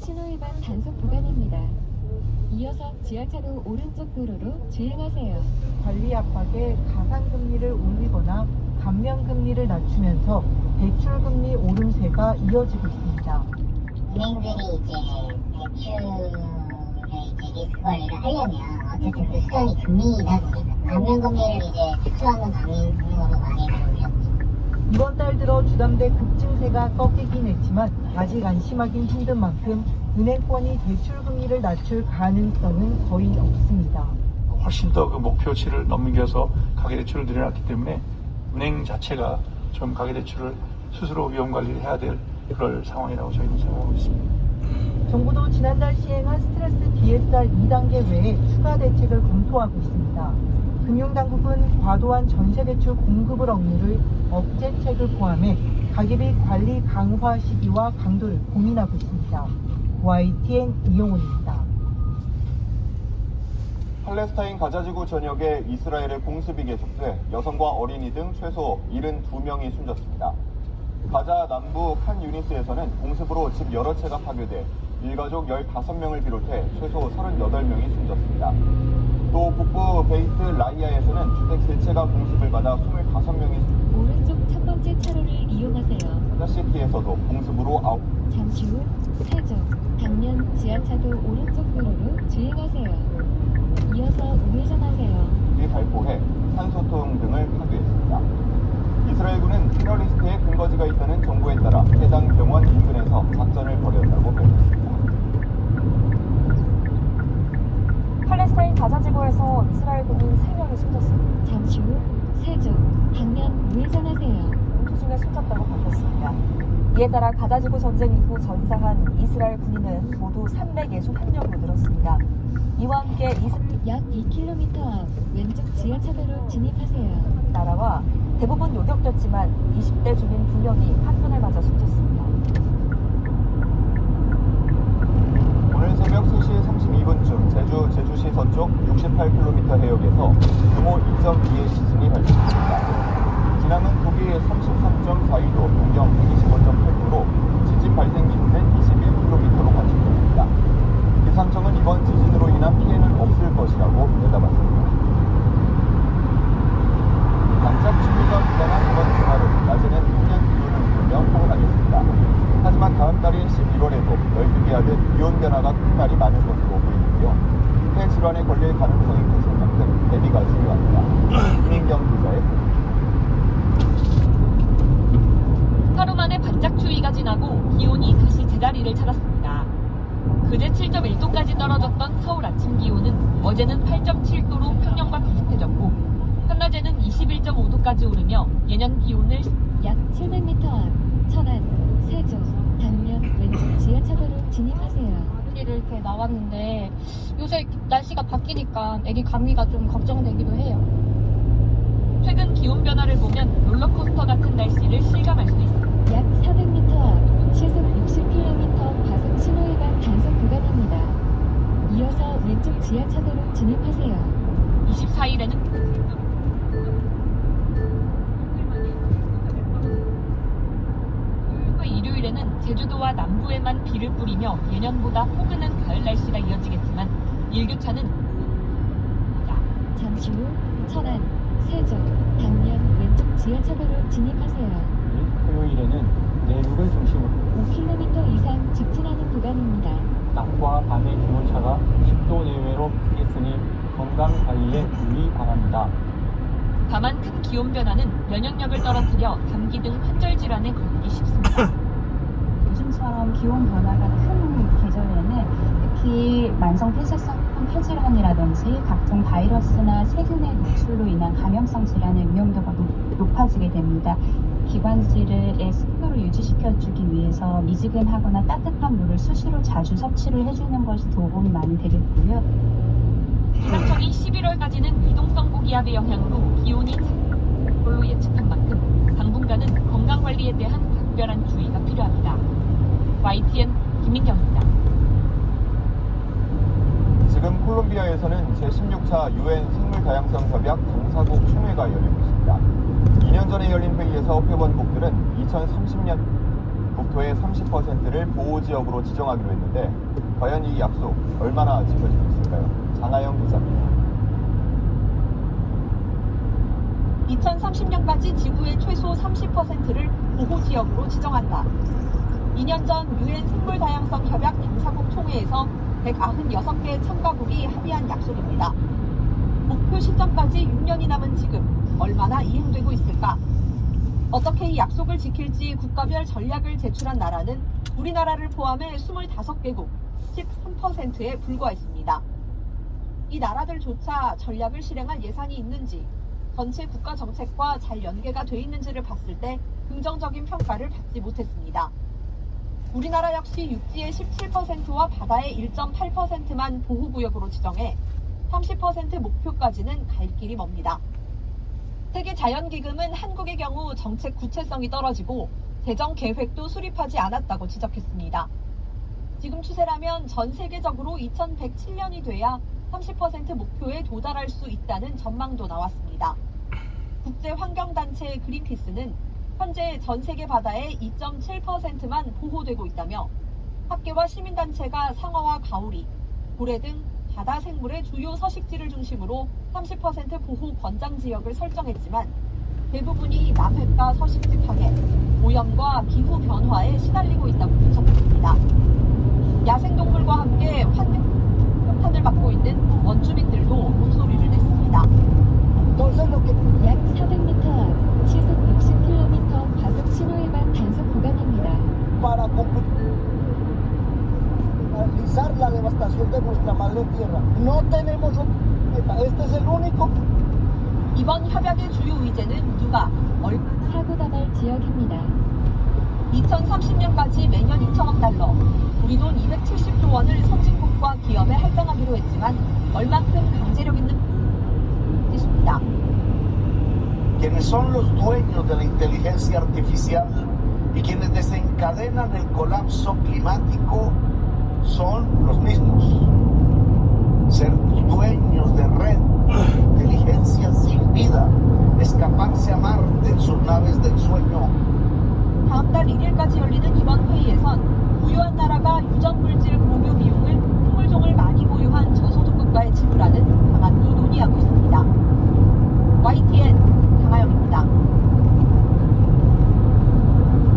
신호위반 단속 구간입니다. 이어서 지하차도 오른쪽 도로로 주행하세요. 관리 압박에 가산금리를 올리거나 감면금리를 낮추면서 대출금리 오름세가 이어지고 있습니다. 은행들이 이제 대출의 이제 리스크 관리를 하려면 어쨌든 그 수단이 금리이다 보니까 감면금리를 이제 축소하는 방향으로 많이 가고 있죠. 이번 달 들어 주담대 급증세가 꺾이긴 했지만 아직 안심하긴 힘든 만큼 은행권이 대출금리를 낮출 가능성은 거의 없습니다. 훨씬 더 그 목표치를 넘겨서 가계대출을 늘려놨기 때문에 은행 자체가 좀 가계대출을 스스로 위험관리를 해야 될 그럴 상황이라고 저희는 생각하고 있습니다. 정부도 지난달 시행한 스트레스 DSR 2단계 외에 추가 대책을 검토하고 있습니다. 금융당국은 과도한 전세대출 공급을 억누를 억제책을 포함해 가계비 관리 강화 시기와 강도를 고민하고 있습니다. YTN 이용훈입니다. 팔레스타인 가자지구 전역에 이스라엘의 공습이 계속돼 여성과 어린이 등 최소 72명이 숨졌습니다. 가자 남부 칸 유니스에서는 공습으로 집 여러 채가 파괴돼 일가족 15명을 비롯해 최소 38명이 숨졌습니다. 또 북부 베이트 라이아에서는 주택 3채가 공습을 받아 25명이 오른쪽 첫 번째 차로를 이용하세요. 가자시티에서도 공습으로 잠시 후 세종, 당면 지하차도 오른쪽 도로로 주행하세요. 이어서 우회전하세요. 발포해 산소통 등을 파괴했습니다. 이스라엘군은 테러리스트의 근거지가 있다는 정보에 따라 해당 병원 인근에서 작전을 벌였다고 밝혔습니다. 팔레스타인 가자지구에서 이스라엘 군인 3명이 숨졌습니다. 잠시 후 세종, 당면 우회전하세요. 도중에 숨졌다고 밝혔습니다. 이에 따라 가자지구 전쟁 이후 전사한 이스라엘 군인은 모두 361명으로 늘었습니다. 이와 함께 약 2km 앞 왼쪽 지하차도로 진입하세요. 나라와 대부분 요격됐지만 20대 주민 2명이 한편을 맞아 숨졌습니다. 오늘 새벽 3시 32분쯤 제주시 서쪽 68km 해역에서 규모 2.2의 지진이 발생했습니다. 진앙은 북위 33.42도, 동경 125.8도로 지진 발생 깊이는 21km로 관측됐습니다. 기상청은 이번 지진으로 인한 피해는 없을 것이라고 내다봤습니다. 반짝 추위가 무단한 이번 주말은 낮에는 평년 기온을 오르며 포근하겠습니다. 하지만 다음 달인 11월에도 12개 하듯 기온 변화가 큰 날이 많을 것으로 보이는데요. 폐 질환에 걸릴 가능성이 커진 만큼 대비가 중요합니다. 김인경 기자의 하루 만에 반짝 추위가 지나고 기온이 다시 제자리를 찾았습니다. 그제 7.1도까지 떨어졌던 서울 아침 기온은 어제는 8.7도로 평년과 비슷해졌고 한낮에는 21.5도까지 오르며 예년 기온을 약 700m 앞 천안, 세종, 당면 왼쪽 지하차도로 진입하세요. 일을 이렇게 나왔는데 요새 날씨가 바뀌니까 애기 감기가 좀 걱정되기도 해요. 최근 기온 변화를 보면 롤러코스터 같은 날씨를 실감할 수 있습니다. 약 400m 앞 시속 60km 과속 신호위반 단속 구간입니다. 이어서 왼쪽 지하차도로 진입하세요. 24일에는 토요일과 일요일에는 제주도와 남부에만 비를 뿌리며 예년보다 포근한 가을 날씨가 이어지겠지만 일교차는 잠시 후 천안, 세종, 당면 왼쪽 지하차도로 진입하세요. 토요일에는 내륙을 중심으로 5km 이상 직진하는 구간입니다. 낮과 밤의 기온차가 10도 내외로 크겠으니 건강관리에 유의 바랍니다. 다만 큰 기온 변화는 면역력을 떨어뜨려 감기 등 환절 질환에 걸리기 쉽습니다. 요즘처럼 기온 변화가 큰 계절에는 특히 만성 폐쇄성 폐질환이라든지 각종 바이러스나 세균의 노출로 인한 감염성 질환의 위험도가 높아지게 됩니다. 기관지의 습도를 유지시켜주기 위해서 미지근하거나 따뜻한 물을 수시로 자주 섭취를 해주는 것이 도움이 많이 되겠고요. 기상청이 11월까지는 이동성 고기압의 영향으로 기온이 작은 걸로 예측한 만큼 당분간은 건강관리에 대한 각별한 주의가 필요합니다. YTN 김민경입니다. 지금 콜롬비아에서는 제16차 UN 생물다양성 협약 당사국 총회가 열리고 있습니다. 2년 전에 열린 회의에서 회원국들은 2030년 목표의 30%를 보호지역으로 지정하기로 했는데 과연 이 약속 얼마나 지켜지고 있을까요? 장하영 기자입니다. 2030년까지 지구의 최소 30%를 보호지역으로 지정한다. 2년 전 유엔 생물다양성 협약 당사국 총회에서 196개 참가국이 합의한 약속입니다. 목표 시점까지 6년이 남은 지금 얼마나 이행되고 있을까? 어떻게 이 약속을 지킬지 국가별 전략을 제출한 나라는 우리나라를 포함해 25개국 13%에 불과했습니다. 이 나라들조차 전략을 실행할 예산이 있는지, 전체 국가 정책과 잘 연계가 돼 있는지를 봤을 때 긍정적인 평가를 받지 못했습니다. 우리나라 역시 육지의 17%와 바다의 1.8%만 보호구역으로 지정해 30% 목표까지는 갈 길이 멉니다. 세계자연기금은 한국의 경우 정책 구체성이 떨어지고 재정 계획도 수립하지 않았다고 지적했습니다. 지금 추세라면 전 세계적으로 2107년이 돼야 30% 목표에 도달할 수 있다는 전망도 나왔습니다. 국제환경단체 그린피스는 현재 전 세계 바다의 2.7%만 보호되고 있다며 학계와 시민단체가 상어와 가오리, 고래 등 바다 생물의 주요 서식지를 중심으로 30% 보호 권장 지역을 설정했지만 대부분이 남획과 서식지 파괴, 오염과 기후 변화에 시달리고 있다고 분석했습니다. 야생동물과 함께 환경 폭탄을 받고 있는 원주민들도 목소리를 냈습니다. 약 400m 앞 시속 60km 과속 신호위반 단속 구간입니다. Paralizar la devastación de nuestra madre tierra. No tenemos este es el único. 이번 협약의 주요 의제는 누가 사고 다발 지역입니다. 2030년까지 매년 2천억 달러, 우리 돈 270조 원을 선진국과 기업에 할당하기로 했지만 얼만큼 강제력 있는 뜻입니다. Quienes son los dueños de la inteligencia artificial y quienes desencadenan el colapso climático son los mismos. Ser dueños de red, inteligencia sin vida, escaparse a Marte en sus naves del sueño. 다음 달 1일까지 열리는 이번 회의에선 부유한 나라가 유전물질 공유 비용을 생물종을 많이 보유한 저소득 국가에 지불하는 방안도 논의하고 있습니다. YTN 장하영입니다.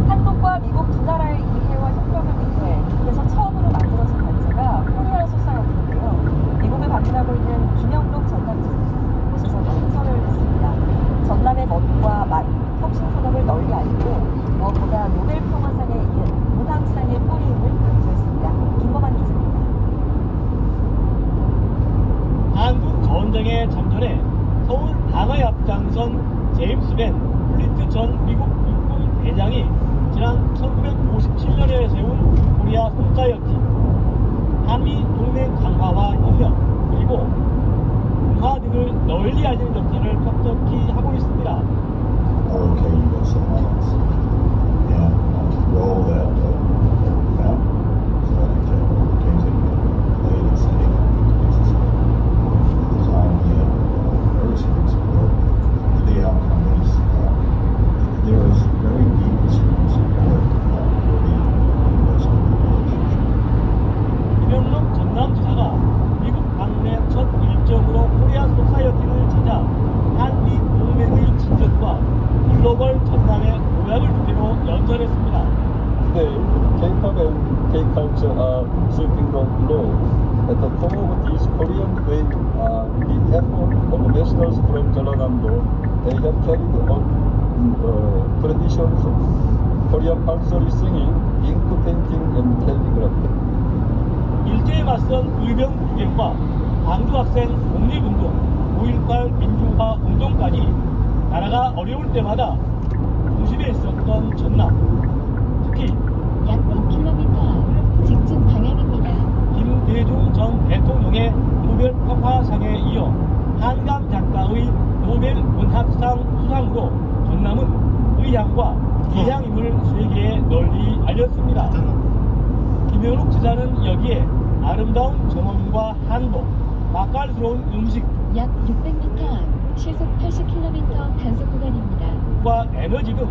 한국과 미국 두 나라의 이해와 협력을 위해 미국에서 처음으로 만들어진 단체가 코리아 소사이어티인데요. 미국을 방문하고 있는 김영록 전남지사는 곳에서 연설을 했습니다. 전남의 멋과 맛, 혁신산업을 널리 알리고 무엇보다 노벨 평화상에 이은 문학상의 뿌리임을 강조했습니다. 김범한 기자입니다. 한국 전쟁에 참전해 서울 방어에 앞장선 제임스 벤 플리트 전 미국 육군 대장이 지난 1957년에 세운 코리아 소사이어티, 한미 동맹 강화와 협력, 그리고 문화 등을 널리 알리는 역할을 톡톡히 하고 있습니다. 김영록 전남지사가 미국 방문의 첫 일정으로 코리아 소사이어티를 찾아 한미 동맹의 진전과 글로벌 전남의 도약을 주제로 연설했습니다. Today, K-pop and K-culture are sweeping the globe. At the core of this Korean wave are the effort of nationals from Jeollanam-do. They have carried on traditions of Korean pulsory singing, ink painting, and calligraphy. 일제에 맞선 의병 투쟁과 광주 학생 독립운동, 5.18 민주화 운동까지 나라가 어려울 때마다 중심에 있었던 전남, 특히 약 5km 앞 직진 방향입니다. 김대중 전 대통령의 노벨 평화상에 이어 한강 작가의 노벨 문학상 수상으로 전남은 의향과 이향임을 세계에 널리 알렸습니다. 김영록 지사는 여기에 아름다운 정원과 한복, 맛깔스러운 음식, 약 600m 앞 시속 80km 단속 구간입니다. 과 에너지 등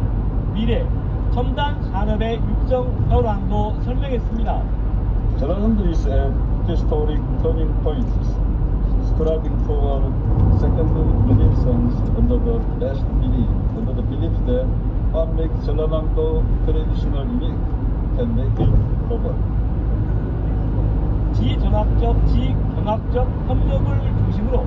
미래, 첨단 산업의 육성 현황도 설명했습니다. 전라남도 is at historic turning point, striving toward second renaissance under the belief that what makes 전라남도 traditional unique can make it global. 지전학적, 지경학적 협력을 중심으로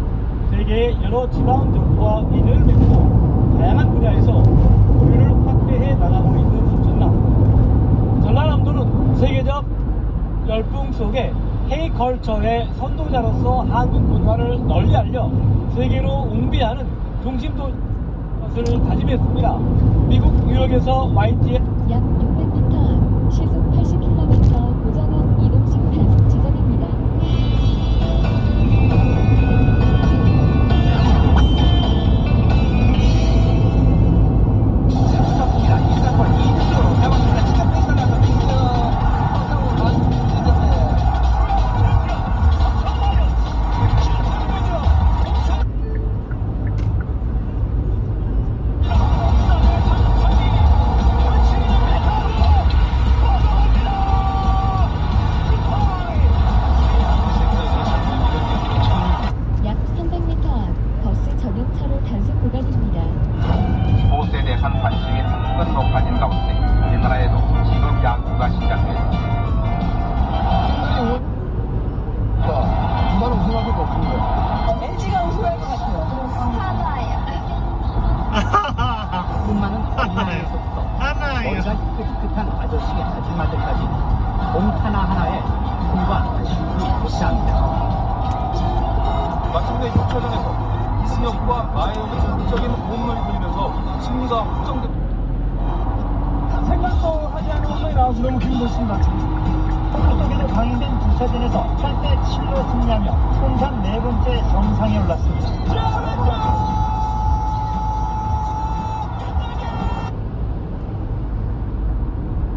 세계의 여러 지방 정부와 인연을 맺고 다양한 분야에서 교류를 확대해 나가고 있는 전남. 전라남도는 세계적 열풍 속에 K컬처의 선도자로서 한국 문화를 널리 알려 세계로 웅비하는 중심도 것을 다짐했습니다. 미국 뉴욕에서 YTN 약 600m 앞 시속 80km 고정형 이동식 단속 지점입니다. 약 300m 앞 버스 전용차로 단속 구간입니다. 스포츠에 대한 관심이 한층 높아진 가운데 우리나라에도 지금 야구가 시작됐습니다. 나는 우승할 것도 없습니다. LG가 우승할 것 같아요. 뿐만은 하나에서부터 머리가 희끗희끗한 아저씨 아줌마들까지 공 하나하나에 누군가 관심이 있습니다. 마침내 6차전에서 이승엽과 마혜영이 적극적인 홈런을 돌리면서 승리가 확정됩니다. 생각도 하지 않은 홈런이 나와서 너무 기분 좋습니다. 속에도 강행된 2차전에서 8대 7로 승리하며 통산 4번째 정상에 올랐습니다.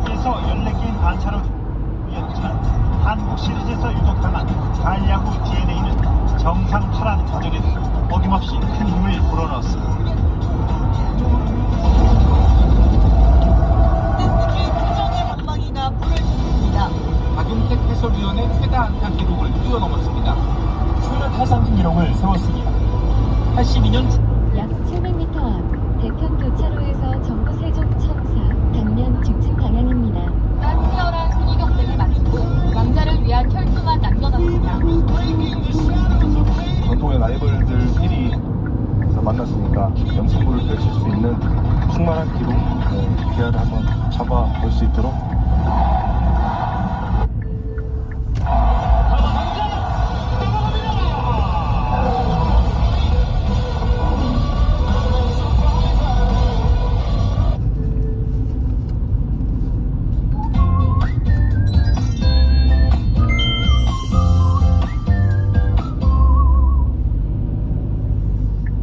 에서 14개인 반차로 이었지만 한국 시리즈에서 유독 강한 가을야구 DNA는 정상 8화 과정에도 어김없이 큰 힘을 불어넣었습니다. 방망이가 불을 뿜습니다. 박용택 해설위원의 최다 안타 기록을 뛰어넘었습니다. 출루 타삼진 기록을 세웠습니다. 82년 약 700m 앞 대평 교차로에서 정부 세종 청사 단면 직진 방향입니다. 치열한 순위 경쟁을 마치고 왕자를 위한 혈투만 남겨놨습니다. 전통의 라이벌들끼리 만났으니까 연승부를 펼칠 수 있는 충만한 기록, 기아를 한번 잡아볼 수 있도록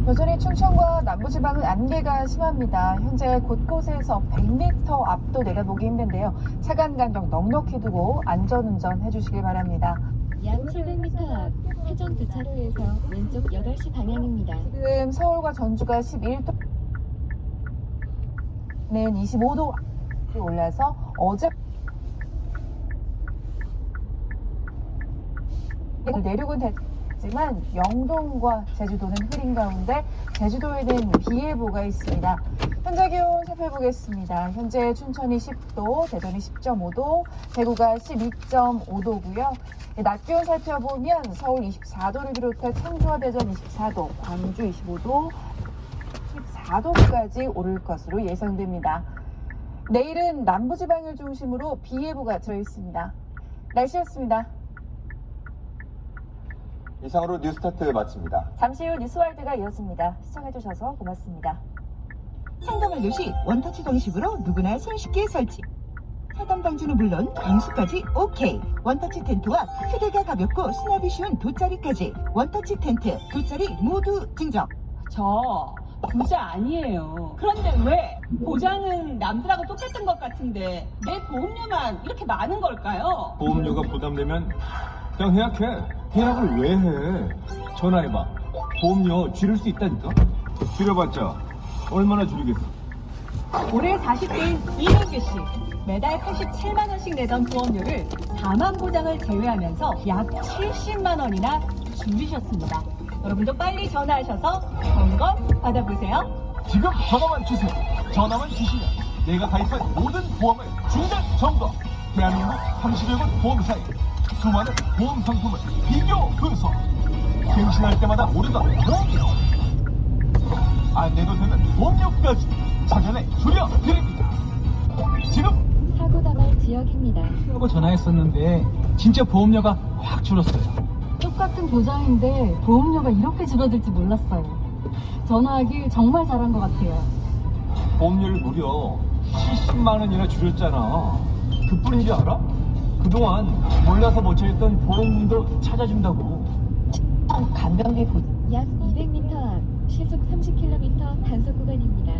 여전히 충청과 남부지방은 안개가 심합니다. 현재 곳곳에서 100m 앞도 내다보기 힘든데요. 차간 간격 넉넉히 두고 안전운전 해주시길 바랍니다. 약 700m 앞 태정 교차로에서 왼쪽 8시 방향입니다. 지금 서울과 전주가 11도는 25도 올라서 어제 내륙은 됐지만 영동과 제주도는 흐린 가운데 제주도에는 비 예보가 있습니다. 현재 기온 살펴보겠습니다. 현재 춘천이 10도, 대전이 10.5도, 대구가 12.5도고요. 낮 기온 살펴보면 서울 24도를 비롯해 청주와 대전 24도, 광주 25도, 14도까지 오를 것으로 예상됩니다. 내일은 남부지방을 중심으로 비 예보가 들어있습니다. 날씨였습니다. 이상으로 뉴스타트 마칩니다. 잠시 후 뉴스월드가 이어집니다. 시청해주셔서 고맙습니다. 상담완료시 원터치 방식으로 누구나 손쉽게 설치. 사단 방지는 물론 방수까지 오케이. 원터치 텐트와 휴대가 가볍고 수납이 쉬운 돗자리까지. 원터치 텐트, 돗자리 모두 증정. 저 부자 아니에요. 그런데 왜 보장은 남들하고 똑같은 것 같은데 내 보험료만 이렇게 많은 걸까요? 보험료가 부담되면 그냥 예약해. 예약을 왜 해? 전화해봐. 보험료 줄일 수 있다니까? 줄여봤자 얼마나 줄이겠어? 올해 40대인 이민규 씨. 매달 87만 원씩 내던 보험료를 4만 보장을 제외하면서 약 70만 원이나 줄이셨습니다. 여러분도 빨리 전화하셔서 점검 받아보세요. 지금 전화만 주세요. 전화만 주시면 내가 가입한 모든 보험을 중단 점검. 대한민국 30여 곳 보험사에 수많은 보험 상품을 비교 분석. 갱신할 때마다 오르던 보험료. 안 내도 되는 보험료까지 작년에 줄여드립니다. 지금 사고 다발 지역입니다. 하고 전화했었는데 진짜 보험료가 확 줄었어요. 똑같은 보장인데 보험료가 이렇게 줄어들지 몰랐어요. 전화하길 정말 잘한 것 같아요. 보험료를 무려 70만 원이나 줄였잖아. 그뿐인 줄 알아? 그동안 몰라서 못 찾았던 보험금도 찾아준다고. 간병비 약 200m 앞 시속 30km 단속 구간입니다.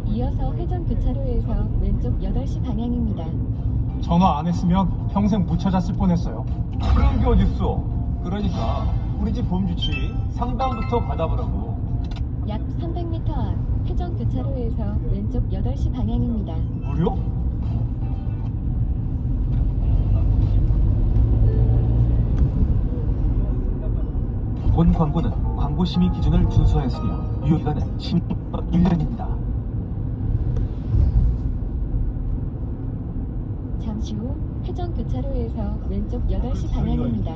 이어서 회전 교차로에서 왼쪽 8시 방향입니다. 전화 안 했으면 평생 못 찾았을 뻔했어요. 그런 게 어딨어. 그러니까 우리 집 보험주치 상담부터 받아보라고. 약 300m 앞 회전 교차로에서 왼쪽 8시 방향입니다. 무료? 본 광고는 광고 심의 기준을 준수하였으며 유효기간은 1년입니다. 잠시 후 회전 교차로에서 왼쪽 8시 방향입니다.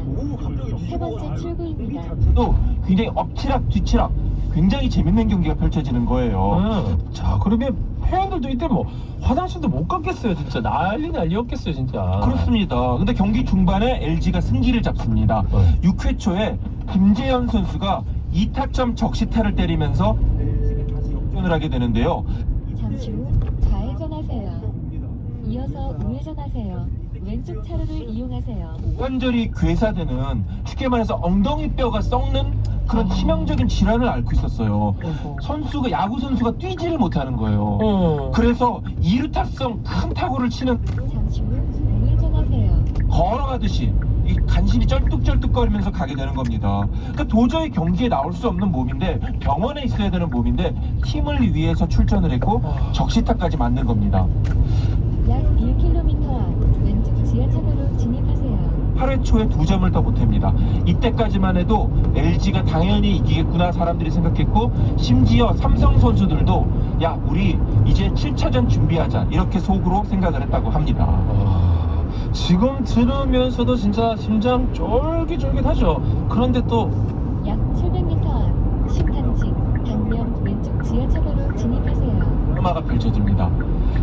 세 번째 출구입니다. 또 굉장히 엎치락 뒤치락 굉장히 재밌는 경기가 펼쳐지는 거예요. 자, 그러면 회원들도 이때 뭐 화장실도 못 갔겠어요. 진짜 난리였겠어요 진짜. 그렇습니다. 근데 경기 중반에 LG가 승기를 잡습니다. 6회 초에 김재현 선수가 2타점 적시타를 때리면서 LG가 다시 역전을 하게 되는데요. 잠시 후 좌회전하세요. 이어서 우회전하세요. 왼쪽 차로를 이용하세요. 관절이 괴사되는 쉽게 말해서 엉덩이 뼈가 썩는 그런 치명적인 질환을 앓고 있었어요. 선수가 야구 선수가 뛰지를 못하는 거예요. 그래서 이루타성 큰 타구를 치는 잠시 후 우회전하세요. 걸어가듯이 이 간신히 쩔뚝쩔뚝거리면서 가게 되는 겁니다. 그러니까 도저히 경기에 나올 수 없는 몸인데 병원에 있어야 되는 몸인데 팀을 위해서 출전을 했고 적시타까지 만든 겁니다. 약 1km 앞 왼쪽 지하차도로 진입하세요. 8회 초에 2점을 더 못합니다. 이때까지만 해도 LG가 당연히 이기겠구나 사람들이 생각했고 심지어 삼성 선수들도 야 우리 이제 7차전 준비하자 이렇게 속으로 생각을 했다고 합니다. 지금 들으면서도 진짜 심장 쫄깃쫄깃하죠. 그런데 또 약 700m 앞 심판직 방면 왼쪽 지하차도로 진입하세요. 드라마가 펼쳐집니다.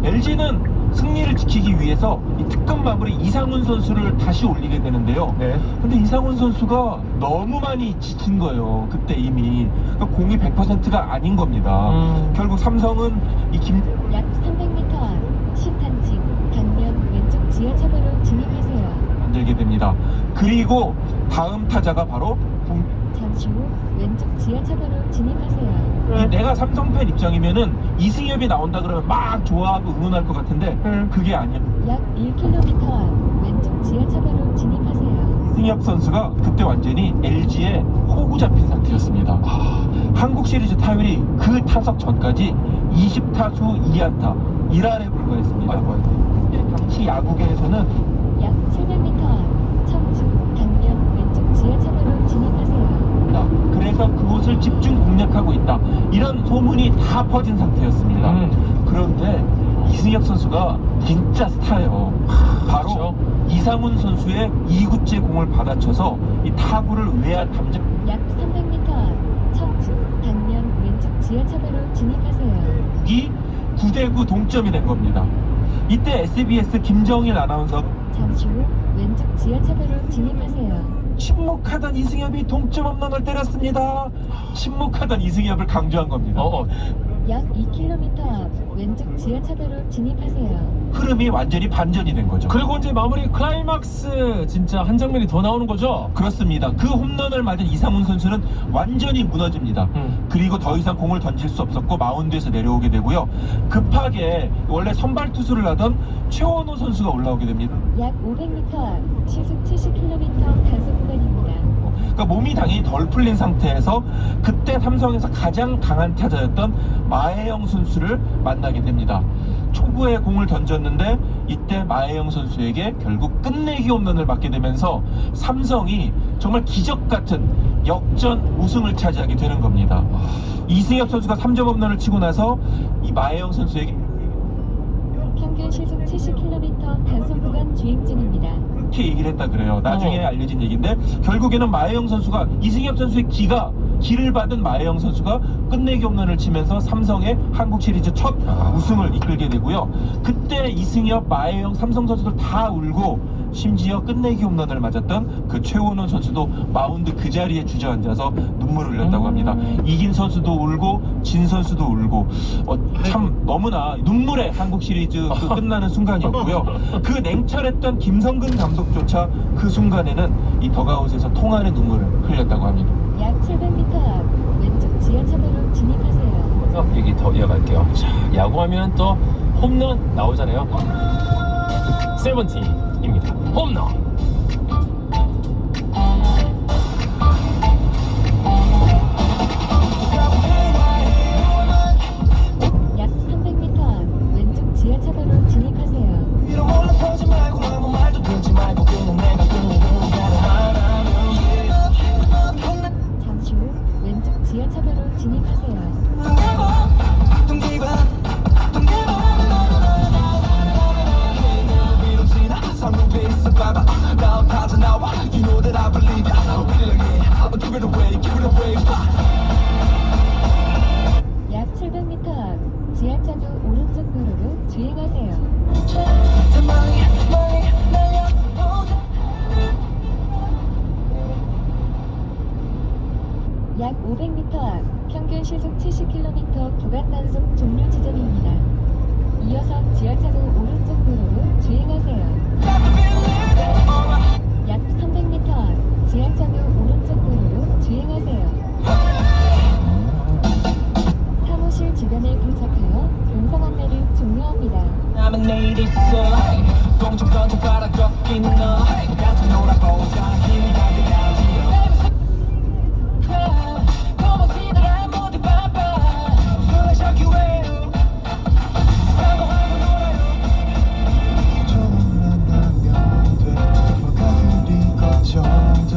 LG는 승리를 지키기 위해서 이 특급 마무리 이상훈 선수를 다시 올리게 되는데요. 근데 이상훈 선수가 너무 많이 지친 거예요. 그때 이미 그러니까 공이 100%가 아닌 겁니다. 결국 삼성은 약 300m 앞 심판직 방면 왼쪽 지하차도로 진입하세요. 만들게 됩니다. 그리고 다음 타자가 바로 잠시 후 왼쪽 지하차도로 진입하세요. 내가 삼성 팬 입장이면은 이승엽이 나온다 그러면 막 좋아하고 응원할 것 같은데 그게 아니야. 약 1km 앞 왼쪽 지하차도로 진입하세요. 이승엽 선수가 그때 완전히 LG에 호구 잡힌 상태였습니다. 한국 시리즈 타율이 그 타석 전까지 20타수 2안타 1할에 불과했습니다. 당시 야구계에서는 약 700m 앞 청주 방면 왼쪽 지하차도로 진입하세요. 그래서 그곳을 집중 공략하고 있다 이런 소문이 다 퍼진 상태였습니다. 그런데 이승엽 선수가 진짜 스타예요. 바로 이상훈 선수의 2구째 공을 받아쳐서 이 타구를 외야 담장 약 300m 앞 청주 방면 왼쪽 지하차도로 진입하세요. 이 9대9 동점이 된 겁니다. 이때 SBS 김정일 아나운서 잠시 후 왼쪽 지하차도로 진입하세요. 침묵하던 이승엽이 동점 홈런을 때렸습니다. 침묵하던 이승엽을 강조한 겁니다. 약 2km 앞 왼쪽 지하차도로 진입하세요. 흐름이 완전히 반전이 된 거죠. 그리고 이제 마무리 클라이막스 진짜 한 장면이 더 나오는 거죠? 그렇습니다. 그 홈런을 맞은 이상훈 선수는 완전히 무너집니다. 그리고 더 이상 공을 던질 수 없었고 마운드에서 내려오게 되고요. 급하게 원래 선발 투수를 하던 최원호 선수가 올라오게 됩니다. 약 500m 앞 시속 70km 단속 구간입니다. 그러니까 몸이 당연히 덜 풀린 상태에서 그때 삼성에서 가장 강한 타자였던 마혜영 선수를 만나게 됩니다. 초구에 공을 던졌는데 이때 마혜영 선수에게 결국 끝내기 홈런을 맞게 되면서 삼성이 정말 기적 같은 역전 우승을 차지하게 되는 겁니다. 이승엽 선수가 3점 홈런을 치고 나서 이 마혜영 선수에게 평균 시속 70km 단속 구간 주행 중입니다. 그렇게 얘기를 했다 그래요. 나중에 알려진 얘기인데 결국에는 마혜영 선수가 이승엽 선수의 기를 받은 마혜영 선수가 끝내기 홈런을 치면서 삼성의 한국 시리즈 첫 우승을 이끌게 되고요. 그때 이승엽, 마혜영, 삼성 선수들 다 울고 심지어 끝내기 홈런을 맞았던 그 최원호 선수도 마운드 그 자리에 주저앉아서 눈물을 흘렸다고 합니다. 이긴 선수도 울고 진 선수도 울고 참 너무나 눈물의 한국 시리즈 그 끝나는 순간이었고요. 그 냉철했던 김성근 감독조차 그 순간에는 이 더가웃에서 통안의 눈물을 흘렸다고 합니다. 약 700m 앞 왼쪽 지하차도로 진입하세요. 얘기 더 이어갈게요. 자, 야구하면 또 홈런 나오잖아요. 세븐틴입니다. 홈런. 약 300m 앞 왼쪽 지하차도로 진입하세요. 잠시 후 왼쪽 지하차도로 진입하세요. 약 700m 앞 지하차도 오른쪽 도로로 주행하세요. 약 500m 앞 평균 시속 70km 구간 단속 종료 지점입니다. 이어서 지하차도 오른쪽 도로로 주행하세요. 약 300m 앞 지하차도 오른쪽 도로로 주행하세요. 사무실 주변에 도착하여 동선 안내를 종료합니다. 남은 내일 있어 동정건조 바라 걷긴 너 같이 놀아보자 힘이 가득하지 고맙지더라 모두 바빠 술래 셔기 왜요 하고 놀아요 전화만 돼 뭐가 그리 걱정돼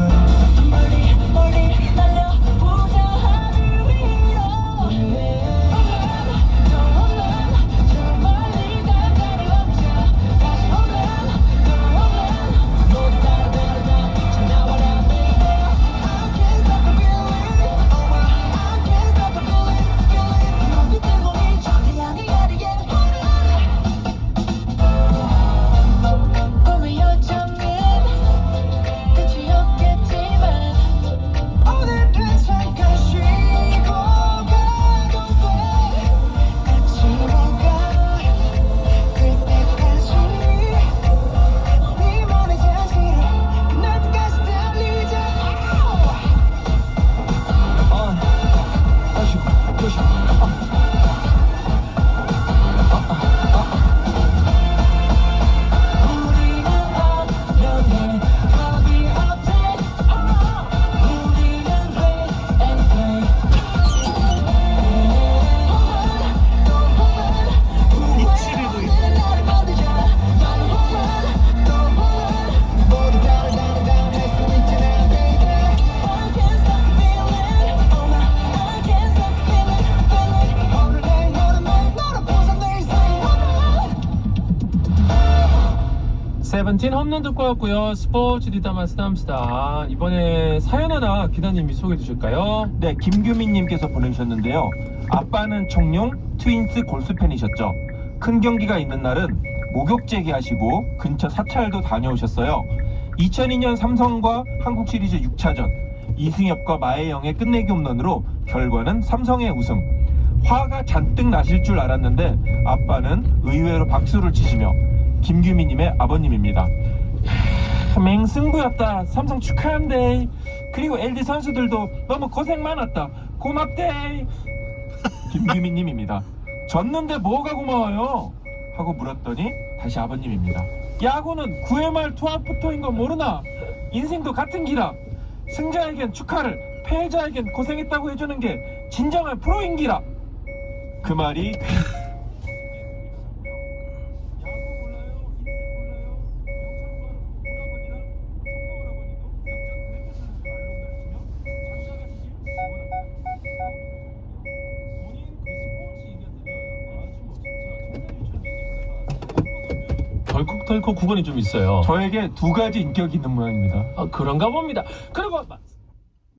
멀리 날려보자 하늘 위로 세븐틴 홈런 듣고 왔고요. 스포츠 디다마스담스다. 이번에 사연 하나 기다님이 소개해 주실까요? 네, 김규민님께서 보내주셨는데요. 아빠는 청룡 트윈스 골수 팬이셨죠. 큰 경기가 있는 날은 목욕 제기하시고 근처 사찰도 다녀오셨어요. 2002년 삼성과 한국 시리즈 6차전 이승엽과 마혜영의 끝내기 홈런으로 결과는 삼성의 우승. 화가 잔뜩 나실 줄 알았는데 아빠는 의외로 박수를 치시며 김규민님의 아버님입니다. 맹승부였다. 삼성 축하한대. 그리고 LG 선수들도 너무 고생 많았다. 고맙대. 김규민님입니다. 졌는데 뭐가 고마워요? 하고 물었더니 다시 아버님입니다. 야구는 9회 말 투아웃부터인 거 모르나? 인생도 같은 기라. 승자에겐 축하를, 패자에겐 고생했다고 해주는 게 진정한 프로인기라. 그 말이 덜컥덜컥 구간이 좀 있어요. 저에게 두 가지 인격이 있는 모양입니다. 그런가 봅니다. 그리고